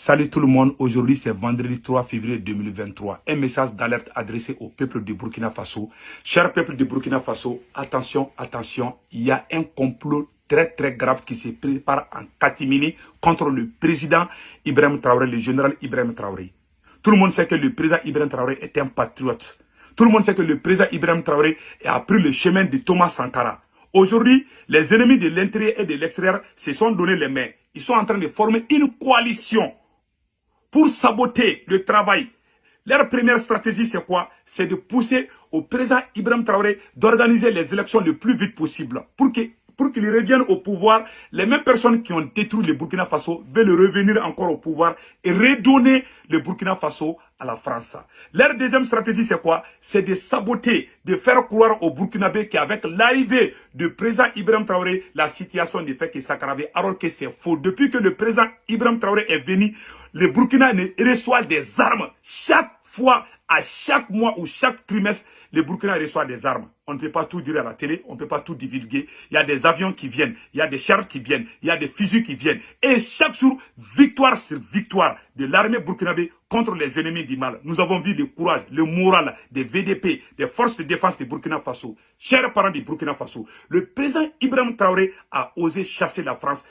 Salut tout le monde, aujourd'hui c'est vendredi 3 février 2023. Un message d'alerte adressé au peuple de Burkina Faso. Cher peuple de Burkina Faso, attention, attention, il y a un complot très grave qui se prépare en catimini contre le président Ibrahim Traoré, le général Ibrahim Traoré. Tout le monde sait que le président Ibrahim Traoré est un patriote. Tout le monde sait que le président Ibrahim Traoré a pris le chemin de Thomas Sankara. Aujourd'hui, les ennemis de l'intérieur et de l'extérieur se sont donné les mains. Ils sont en train de former une coalition pour saboter le travail. Leur première stratégie, c'est quoi? C'est de pousser au président Ibrahim Traoré d'organiser les élections le plus vite possible pour qu'il revienne au pouvoir. Les mêmes personnes qui ont détruit le Burkina Faso veulent revenir encore au pouvoir et redonner le Burkina Faso à la France. Leur deuxième stratégie, c'est quoi? C'est de saboter, de faire croire aux Burkinabés qu'avec l'arrivée du président Ibrahim Traoré, la situation ne fait que s'aggraver, alors que c'est faux. Depuis que le président Ibrahim Traoré est venu, le Burkina reçoit des armes. Chaque fois, à chaque mois ou chaque trimestre, le Burkina reçoit des armes. On ne peut pas tout dire à la télé, on ne peut pas tout divulguer. Il y a des avions qui viennent, il y a des chars qui viennent, il y a des fusils qui viennent. Et chaque jour, victoire sur victoire de l'armée burkinabé contre les ennemis du mal. Nous avons vu le courage, le moral des VDP, des forces de défense du Burkina Faso. Chers parents du Burkina Faso, le président Ibrahim Traoré a osé chasser la France,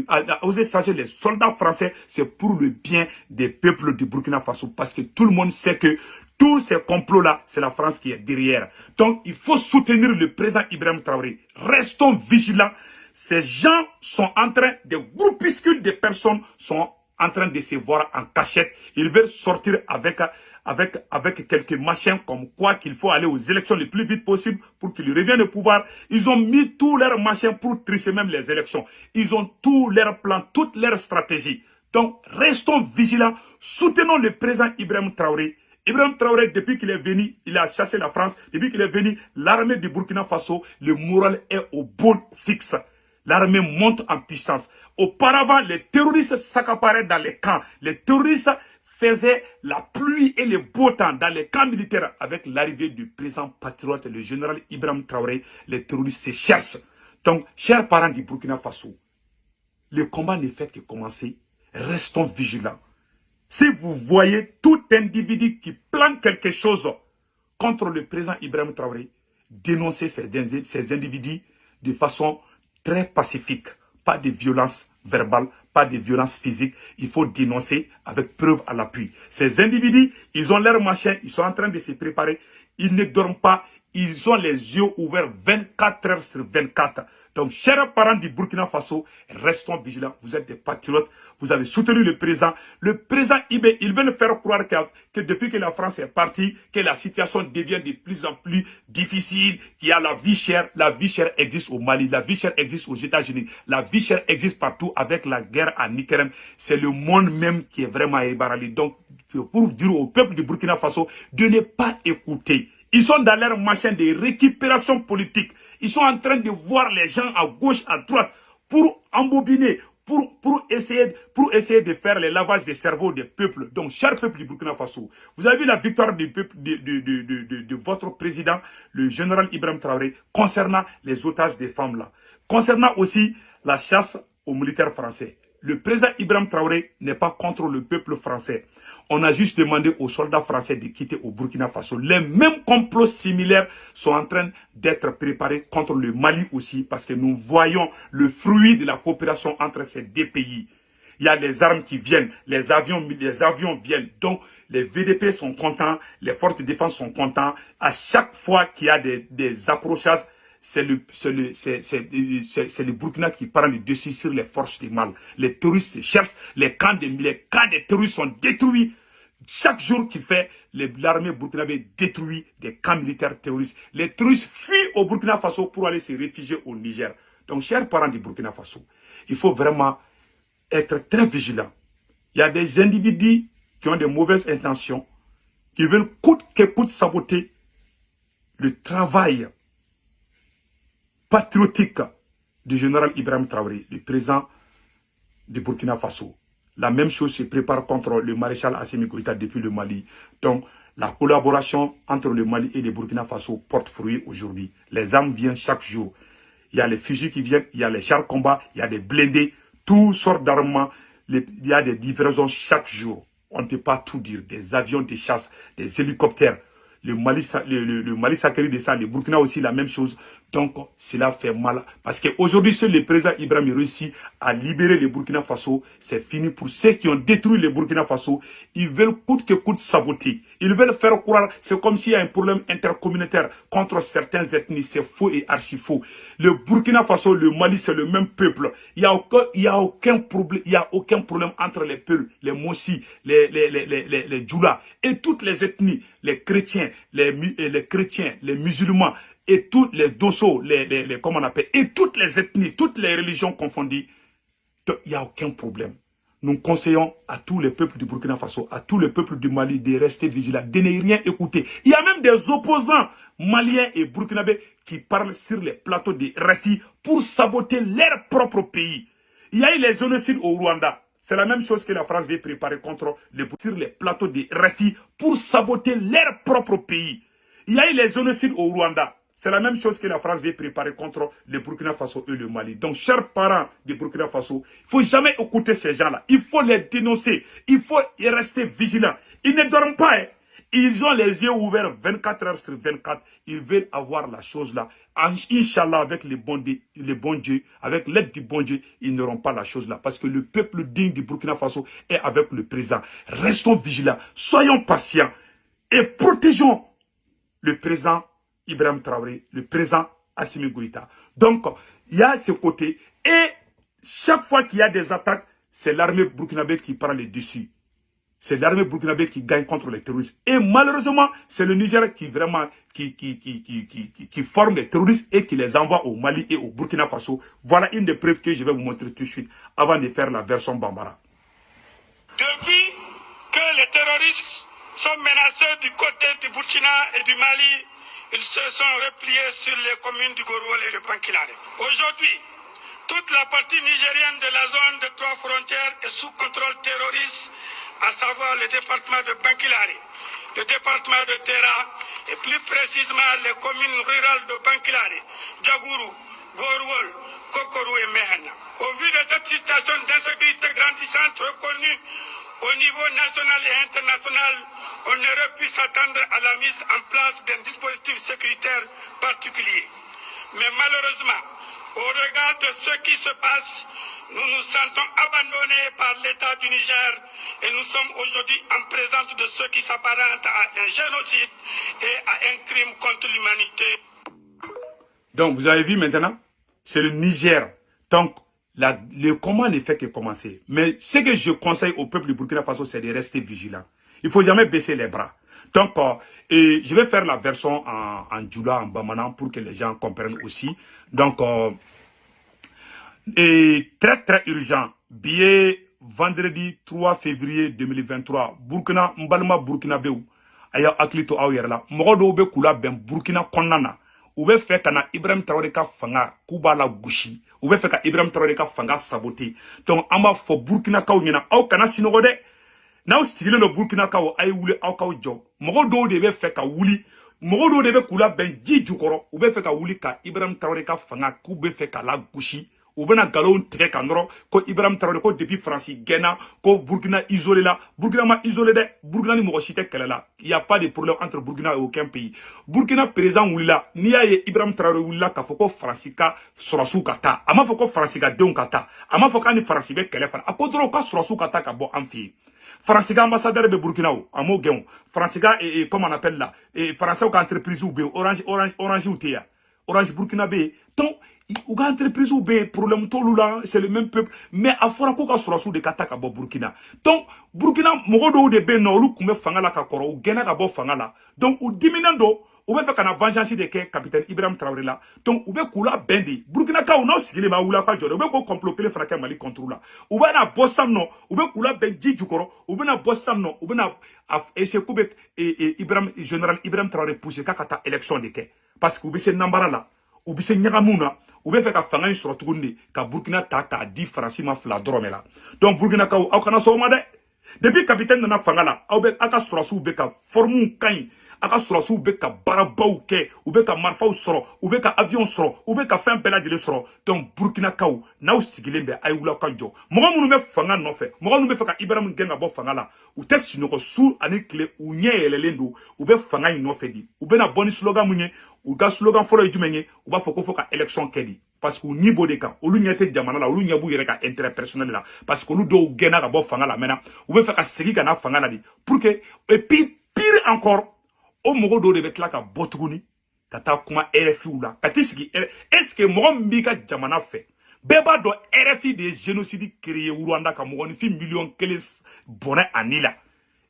a osé chasser les soldats français, c'est pour le bien des peuples du Burkina Faso. Parce que tout le monde sait que tous ces complots-là, c'est la France qui est derrière. Donc, il faut soutenir le président Ibrahim Traoré. Restons vigilants. Ces gens sont en train, des groupuscules de personnes sont en train de se voir en cachette. Ils veulent sortir avec quelques machins comme quoi qu'il faut aller aux élections le plus vite possible pour qu'ils reviennent au pouvoir. Ils ont mis tous leurs machins pour tricher même les élections. Ils ont tous leurs plans, toutes leurs stratégies. Donc, restons vigilants. Soutenons le président Ibrahim Traoré. Ibrahim Traoré, depuis qu'il est venu, il a chassé la France. Depuis qu'il est venu, l'armée du Burkina Faso, le moral est au bon fixe. L'armée monte en puissance. Auparavant, les terroristes s'accaparaient dans les camps. Les terroristes faisaient la pluie et le beau temps dans les camps militaires. Avec l'arrivée du président patriote, le général Ibrahim Traoré, les terroristes se cherchent. Donc, chers parents du Burkina Faso, le combat ne fait que commencer. Restons vigilants. Si vous voyez tout individu qui plante quelque chose contre le président Ibrahim Traoré, dénoncez ces individus de façon très pacifique. Pas de violence verbale, pas de violence physique. Il faut dénoncer avec preuve à l'appui. Ces individus, ils ont leur machin, ils sont en train de se préparer. Ils ne dorment pas. Ils ont les yeux ouverts 24 heures sur 24. Donc, chers parents du Burkina Faso, restons vigilants. Vous êtes des patriotes. Vous avez soutenu le président. Le président Ibé, il veut faire croire que depuis que la France est partie, que la situation devient de plus en plus difficile, qu'il y a la vie chère. La vie chère existe au Mali, la vie chère existe aux États-Unis, la vie chère existe partout avec la guerre en Ukraine. C'est le monde même qui est vraiment ébranlé. Donc, pour dire au peuple du Burkina Faso de ne pas écouter. Ils sont dans leur machin de récupération politique. Ils sont en train de voir les gens à gauche, à droite, pour embobiner, pour essayer de faire le lavage des cerveaux des peuples. Donc, cher peuple du Burkina Faso, vous avez vu la victoire du peuple, de votre président, le général Ibrahim Traoré, concernant les otages des femmes là. Concernant aussi la chasse aux militaires français. Le président Ibrahim Traoré n'est pas contre le peuple français. On a juste demandé aux soldats français de quitter au Burkina Faso. Les mêmes complots similaires sont en train d'être préparés contre le Mali aussi, parce que nous voyons le fruit de la coopération entre ces deux pays. Il y a les armes qui viennent, les avions viennent. Donc, les VDP sont contents, les forces de défense sont contents. À chaque fois qu'il y a des accrochages, c'est le Burkina qui prend le dessus sur les forces du mal. Les terroristes se cherchent, les camps des terroristes sont détruits. Chaque jour qu'il fait, l'armée burkinabé détruit des camps militaires terroristes. Les terroristes fuient au Burkina Faso pour aller se réfugier au Niger. Donc, chers parents du Burkina Faso, il faut vraiment être très vigilant. Il y a des individus qui ont de mauvaises intentions, qui veulent coûte que coûte saboter le travail patriotique du général Ibrahim Traoré, le président du Burkina Faso. La même chose se prépare contre le maréchal Assimi Goïta depuis le Mali. Donc, la collaboration entre le Mali et le Burkina Faso porte fruit aujourd'hui. Les armes viennent chaque jour. Il y a les fusils qui viennent, il y a les chars combat, il y a des blindés, toutes sortes d'armements. il y a des livraisons chaque jour. On ne peut pas tout dire. Des avions de chasse, des hélicoptères. Le Mali Sakari de ça, le Burkina aussi la même chose. Donc, cela fait mal. Parce qu'aujourd'hui, seul le président Ibrahim réussit à libérer le Burkina Faso. C'est fini pour ceux qui ont détruit le Burkina Faso. Ils veulent coûte que coûte saboter. Ils veulent faire croire, c'est comme s'il y a un problème intercommunautaire contre certaines ethnies. C'est faux et archi faux. Le Burkina Faso, le Mali, c'est le même peuple. Il y a aucun problème entre les peuples, les Mossi, les Djoula et toutes les ethnies, les chrétiens, les musulmans et tous les Dosso, comment on appelle, et toutes les ethnies, toutes les religions confondues. Il n'y a aucun problème. Nous conseillons à tous les peuples du Burkina Faso, à tous les peuples du Mali de rester vigilants, de ne rien écouter. Il y a même des opposants maliens et burkinabés qui parlent sur les plateaux de RFI pour saboter leur propre pays. Il y a eu les génocides au Rwanda. C'est la même chose que la France veut préparer contre sur les plateaux de RFI pour saboter leur propre pays. Il y a eu les génocides au Rwanda. C'est la même chose que la France veut préparer contre le Burkina Faso et le Mali. Donc, chers parents du Burkina Faso, il ne faut jamais écouter ces gens-là. Il faut les dénoncer. Il faut y rester vigilant. Ils ne dorment pas. Hein. Ils ont les yeux ouverts 24 heures sur 24. Ils veulent avoir la chose là. Inch'Allah, avec le bon Dieu, avec l'aide du bon Dieu, ils n'auront pas la chose là. Parce que le peuple digne du Burkina Faso est avec le président. Restons vigilants. Soyons patients. Et protégeons le président Ibrahim Traoré, le président Assimi Goïta. Donc, il y a ce côté. Et chaque fois qu'il y a des attaques, c'est l'armée burkinabé qui prend le dessus. C'est l'armée burkinabé qui gagne contre les terroristes. Et malheureusement, c'est le Niger qui vraiment qui forme les terroristes et qui les envoie au Mali et au Burkina Faso. Voilà une des preuves que je vais vous montrer tout de suite avant de faire la version Bambara. Depuis que les terroristes sont menacés du côté du Burkina et du Mali, ils se sont repliés sur les communes du Gorwal et de Pankilare. Aujourd'hui, toute la partie nigérienne de la zone de 3 frontières est sous contrôle terroriste, à savoir le département de Pankilare, le département de Terra et plus précisément les communes rurales de Pankilare, Djagourou, Gorwal, Kokorou et Mehana. Au vu de cette situation d'insécurité grandissante reconnue au niveau national et international, on aurait pu s'attendre à la mise en place d'un dispositif sécuritaire particulier. Mais malheureusement, au regard de ce qui se passe, nous nous sentons abandonnés par l'État du Niger et nous sommes aujourd'hui en présence de ce qui s'apparente à un génocide et à un crime contre l'humanité. Donc, vous avez vu maintenant, c'est le Niger. Donc, le combat ne fait que commencer. Mais ce que je conseille au peuple du Burkina Faso, c'est de rester vigilant. Il ne faut jamais baisser les bras. Donc, et je vais faire la version en Djoula, en Bamana, pour que les gens comprennent aussi. Donc, et très très urgent, billet vendredi 3 février 2023, Burkina, Mbalma Burkinabé, aya aklito awyerla, mogodo be kula ben Burkina konana, ube fait kana Ibrahim Traoré ka fanga, kuba la gushi, ube fait ka Ibrahim Traoré ka fanga saboté. Donc, amba fo Burkina kaw nyena, aw kana sinogode, n'aw sigile no Burkina kaw ay wuli aw kaw jo, mogodo de be fait ka wuli, mogodo de be kula ben ji jukoro, ube fait ka wuli ka Ibrahim Traoré ka fanga, kube fait ka la gushi, ou bien galon tigɛ ka nɔrɔ ko Ibrahim Traoré ko depuis France gɛnna ko Burkina isolé la Burkina ma isolé dɛ Burkina ni mɔgɔ si tɛ kɛlɛ la il y a pas de problème entre Burkina et aucun pays. Burkina président wulila n'i y'a ye Ibrahim Traoré wulila k'a fɔ ko France ka sɔrɔsiw ka taa a m'a fɔ ko France ka denw ka taa a m'a fɔ k'a ni France bɛ kɛlɛ fana a ko dɔrɔn ka sɔrɔsiw ka taa ka bɔ an fɛ yen. France ka ambassadeur bɛ Burkina o a m'o gɛn o France ka comment on appelle là français ka entreprise bɛ Orange tɛ yan Orange Burkina bɛ yen donc ou ga entreprise ou be problème tolu là c'est le même peuple mais a fora ko ka sɔrɔsiw de ka ta ka bɔ Burkina donc Burkina mɔgɔ dɔw de be yen nɔ olu kun bɛ fanga la ka kɔrɔ u gɛnna ka bɔ fanga la donc u diminen don u bɛ fɛ ka na vengeance de kɛ capitaine Ibrahim Traoré la donc u bɛ k'u la bɛn de Burkina kaw n'aw sigilen b'a wuli ka jɔ dɛ u bɛ k'o complot kelen fana kɛ Mali contre la u bɛ na bɔ san nɔ u bɛ k'u la bɛn ji jukɔrɔ u bɛ na bɔ san nɔ u bɛ na essayer k'u bɛ Ibrahim général Ibrahim Traoré pousser k'a ka taa élection de kɛ parce que u bɛ se nambara la u bɛ se ɲagamu na u bɛ fɛ ka fanga in sɔrɔ tuguni de ka Burkina ta k'a di Faransi ma 2 dɔrɔmɛ la donc Burkina kaw aw kana sɔn o ma dɛ depuis capitaine nana fanga la aw ka sɔrɔsiw bɛ ka forme ka ɲi aka surasiw bɛ ka baarabaw kɛ u bɛ ka marifaw sɔrɔ u bɛ ka avion sɔrɔ u bɛ ka fɛn bɛɛ lajɛlen sɔrɔ donc Burkinakaw n'aw sigilen bɛ a ye wuli ka jɔ mɔgɔ minnu bɛ fanga nɔfɛ mɔgɔ minnu bɛ fɛ ka Ibrahim gɛn ka bɔ fanga la u tɛ sunɔgɔ su ani tile u ɲɛ yɛlɛlen don u bɛ fanga in nɔfɛ di u bɛna bɔ ni slogan mun ye u ka slogan fɔlɔ ye jumɛn ye u b'a fɔ ko fɔ ka élection kɛ di parce que u ɲɛ b'o de kan olu ɲɛ tɛ jamana la olu ɲɛ b'u yɛrɛ ka intérêt personnel la parce que olu dɔw gɛnna ka bɔ fanga la maintenant u bɛ fɛ ka segin ka na fanga la di pour que et puis pire encore o mɔgɔ dɔw de bɛ tila ka bɔ tuguni ka taa kuma RFI la ka t'i sigi est-ce que mɔgɔ min b'i ka jamana fɛ bɛɛ b'a dɔn RFI de ye génocide créé Rwanda ka mɔgɔninfin miliyɔn 1 bɔnɛ a ni la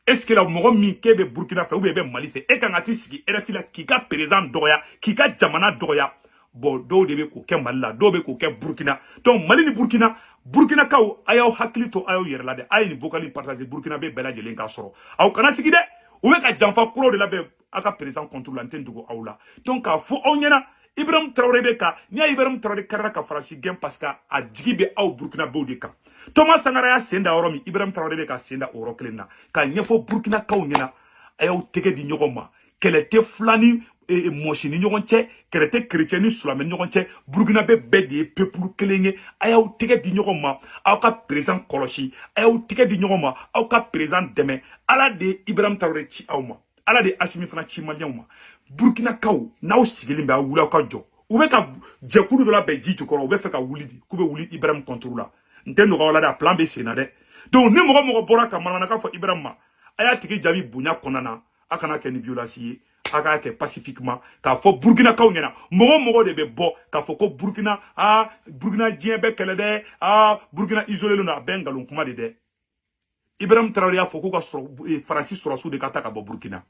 est-ce que la mɔgɔ min k'e bɛ Burkina fɛ ou bien e bɛ Mali fɛ e kan ka t'i sigi RFI la k'i ka président dɔgɔya k'i ka jamana dɔgɔya bon dɔw de bɛ k'o kɛ Mali la dɔw bɛ k'o kɛ Burkina donc Mali ni Burkina Burkinakaw a y'aw hakili to a y'aw yɛrɛ la dɛ a ye nin vocal in partager Burkina bɛ bɛɛ lajɛlen k'a sɔrɔ aw kana sigi dɛ u bɛ ka janfa kuraw de labɛn a ka président contre la n tɛ dogo aw la donc k'a fɔ aw ɲɛna Ibrahim Traoré de kan n'i y'a ye Ibrahim Traoré karila ka Faransi gɛn parce que a jigi bɛ aw Burkinabɛw de kan Thomas Sankara y'a sen da yɔrɔ min Ibrahim Traoré de ka sen da o yɔrɔ kelen na k'a ɲɛfɔ Burkinakaw ɲɛna a y'aw tɛgɛ di ɲɔgɔn ma kɛlɛ tɛ fila ni mɔsi ni ɲɔgɔn cɛ kɛlɛ tɛ chrétien ni silamɛ ni ɲɔgɔn cɛ Burkinabɛ bɛɛ de ye peuple kelen ye a y'aw tɛgɛ di ɲɔgɔn ma aw ka président kɔlɔsi a y'aw tɛgɛ di ɲɔgɔn ma aw ka président dɛmɛ Ala de ye Ibrahim Traoré ci aw ma Ala de ye Assimi fana ci maliyɛnw ma Burkinakaw n'aw sigilen bɛ aw wuli aw ka jɔ u bɛ ka jɛkulu dɔ labɛn ji jukɔrɔ u bɛ fɛ ka wuli de k'u bɛ wuli Ibrahim contre la n tɛ nɔgɔya la dɛ a plan bɛ sen na dɛ donc ni mɔgɔ mɔgɔ bɔra ka manamanakan fɔ Ibrahim ma a y'a tigi jaabi bonya kɔnɔna na a kana kɛ ni violence ye a k'a kɛ pacifiquement k'a fɔ Burkinakaw ɲɛna mɔgɔ de bɛ bɔ k'a fɔ ko Burkina Burkina diɲɛ bɛ kɛlɛ dɛ Burkina isolé don a bɛɛ nkalon kuma de dɛ Ibrahim Traoré y'a fɔ k'u ka Faransi sɔrɔsiw de ka taa ka bɔ Burkina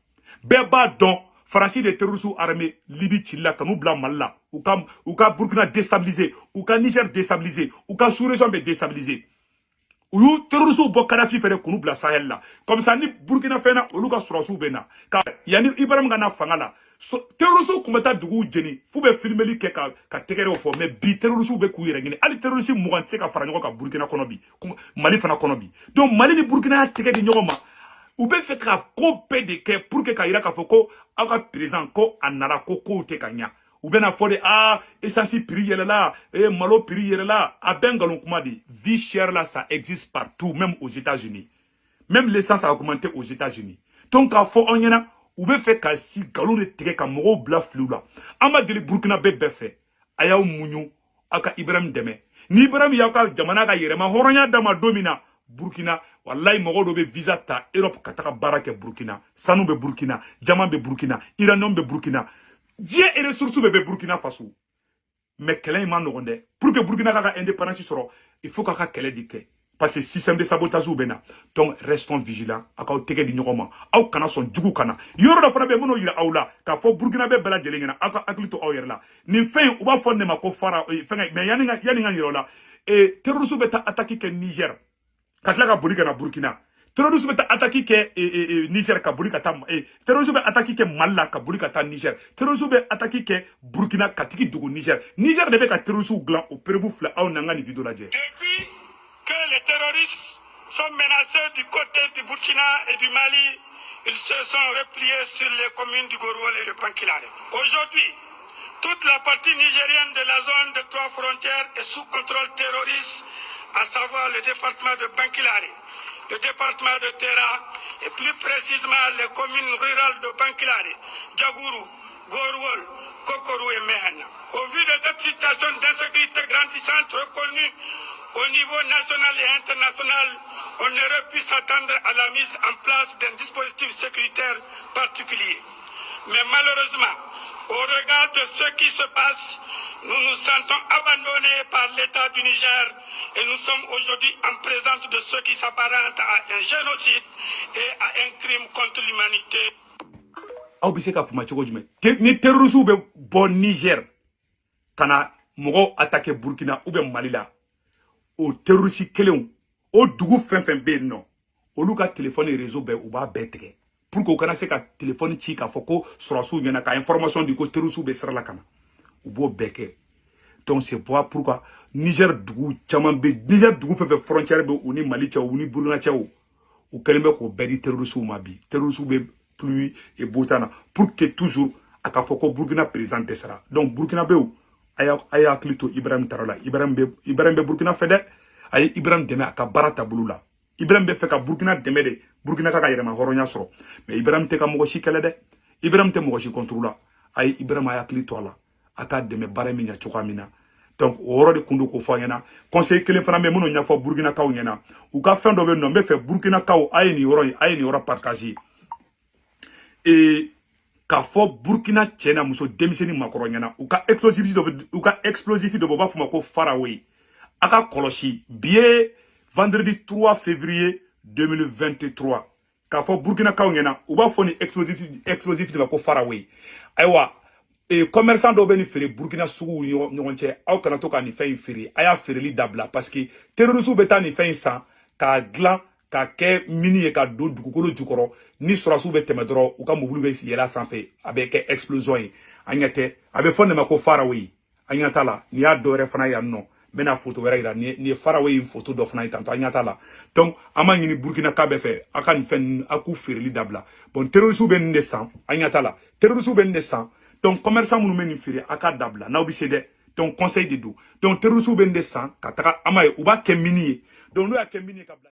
bɛɛ b'a dɔn Faransi de terroristes armés Libye ci la ka n'u bila Mali la u ka Burkina déstabiliser u ka Niger déstabiliser u ka sous-région bɛ déstabiliser u y'u terroristes bɔ Kadhafi fɛ de k'u bila Sahel la comme ça ni Burkina fɛn na olu ka sɔrɔsiw bɛ na ka yanni Ibrahim ka na fanga la terroristes kun bɛ taa duguw jeni f'u bɛ filmeli kɛ ka tɛgɛrɛw fɔ mais bi terroristes bɛ k'u yɛrɛ ɲini hali terroristes 20 tɛ se ka fara ɲɔgɔn kan Burkina kɔnɔ bi Mali fana kɔnɔ bi donc Mali ni Burkina y'a tɛgɛ di ɲɔgɔn ma u bɛ fɛ ka ko bɛɛ de kɛ pour que ka yira k'a fɔ ko aw ka président ko a nana ko kow tɛ ka ɲa u bɛna fɔ de essence prix yɛlɛla malo prix yɛlɛla a bɛɛ nkalon kuma de vie chère là ça existe partout même aux États-Unis même l'essence a augmenté aux États-Unis donc k'a fɔ aw ɲɛna u bɛ fɛ ka si nkalon de tigɛ ka mɔgɔw bila filiw la an b'a deli Burkina bɛɛ fɛ a y'aw muɲu aw ka Ibrahim dɛmɛ ni Ibrahim y'aw ka jamana ka yɛrɛma hɔrɔnya d'a ma don min na Burkina wallahi mɔgɔw dɔ bɛ visa ta Europe ka taga baara kɛ Burkina sanu bɛ Burkina jama bɛ Burkina uranium bɛ Burkina diɲɛ ressources bɛ Burkina Faso mais kɛlɛ in ma nɔgɔn dɛ pour que Burkina ka indépendance sɔrɔ il faut k'a ka kɛlɛ de kɛ parce que système de sabotage bɛ na donc restons vigilants a k'aw tɛgɛ di ɲɔgɔn ma aw kana sɔn jugu kana yɔrɔ dɔ fana bɛ yen minnu yira aw la k'a fɔ Burkina bɛɛ lajɛlen ɲɛna aw ka hakili to aw yɛrɛ la nin fɛn in u b'a fɔ ne ma ko fara fɛngɛ mais yanni ka yira o la terroristes bɛ taa attaque kɛ Niger ka tila ka boli ka na Burkina terroristes bɛ taa attaque kɛ Niger ka boli ka taa terroristes bɛ attaque kɛ Mali la ka boli ka taa Niger terroristes bɛ attaque kɛ Burkina ka tigi dogo Niger de bɛ ka terroristes dilan o perebu filɛ aw n'an ka nin vidéo lajɛ. Depuis que les terroristes sont menacés du côté du Burkina et du Mali, ils se sont repliés sur les communes du Gorwol et de Pankilare. Aujourd'hui, toute la partie nigérienne de la zone de 3 frontières est sous contrôle terroriste, à savoir le département de Bankilare, le département de Terra et plus précisément les communes rurales de Bankilare, Djagourou, Gorwol, Kokorou et Mehana. Au vu de cette situation d'insécurité grandissante reconnue au niveau national et international, on aurait pu s'attendre à la mise en place d'un dispositif sécuritaire particulier. Mais malheureusement, au regard de ce qui se passe, nous nous sentons abandonnés par l'État du Niger et nous sommes aujourd'hui en présence de ce qui s'apparente à un génocide et à un crime contre l'humanité. Aw bɛ se ka fama cogo jumɛn ni terroristes bɛ bɔ Niger ka na mɔgɔw attaquer Burkina ou bien Mali la o terroristes kelenw o dugu fɛn fɛn bɛ yen nɔ olu ka téléphone et réseau bɛɛ u b'a bɛɛ tigɛ pour que u kana se ka téléphone ci k'a fɔ ko sɔrɔsiw ɲɛna ka information di ko terroristes bɛ sira la ka na u b'o bɛɛ kɛ donc c'est pourquoi Niger dugu caman bɛ Niger dugu fɛn fɛn frontière bɛ u ni Mali cɛw u ni Burkina cɛw u kɛlen bɛ k'o bɛɛ di terroristes ma bi terroristes bɛ pluie et beau temps pour que toujours à Kafoko Burkina présente ça. Donc Burkina Béou, aya klito Ibrahim Tarala, Ibrahim be Burkina Fede, aye Ibrahim deme aka barata bulula. Ibrahim be feka Burkina deme de Burkina kaka yerema horonya soro. Mais Ibrahim te ka mogoshi kele de. Ibrahim te mogoshi kontrola. Aye Ibrahim aya klito ala. Aka deme bare minya choka mina. Donc oro de kundu ko fanyana. Conseil kele fana me mono nya fo Burkina kaw nyana. U ka fen do be no be fe Burkina kaw aye ni oro partager. Et k'a fɔ Burkina cɛna muso denmisɛnnin makɔrɔ ɲɛna u ka explosif dɔ b'a fɔ ma ko Faraway a ka kɔlɔsi bi ye vendredi 3 février 2023 k'a fɔ Burkina kaw ɲɛna u b'a fɔ ni explosif dɔ ma ko Faraway ayiwa commerçant dɔw bɛ nin feere Burkina suguw ɲɔgɔn cɛ aw kana to ka nin fɛn in feere a y'a feereli dabila parce que terroristes bɛ taa nin fɛn in san k'a dilan ka kɛ mini ye ka don dugukolo jukɔrɔ ni sɔrɔsiw bɛ tɛmɛ dɔrɔn u ka mobili bɛ yɛlɛ sanfɛ a bɛ kɛ explosion ye a ɲɛ tɛ a bɛ fɔ nin ma ko Faraway a ɲɛ t'a la nin y'a dɔ wɛrɛ fana yan nɔ n bɛna photo wɛrɛ yira nin ye Faraway in photo dɔ fana ye tantɔ a ɲɛ t'a la donc an b'a ɲini Burkina ka bɛɛ fɛ a ka nin fɛn ninnu a k'u feereli dabila bon terroristes bɛ nin de san a ɲɛ t'a la terroristes bɛ nin de san donc commerçant minnu bɛ nin feere a ka dabila n'aw bɛ se dɛ donc conseil de don donc terroristes bɛ nin de san ka taga an b'a ye u b'a kɛ mini ye donc n'u y'a kɛ mini ye ka bila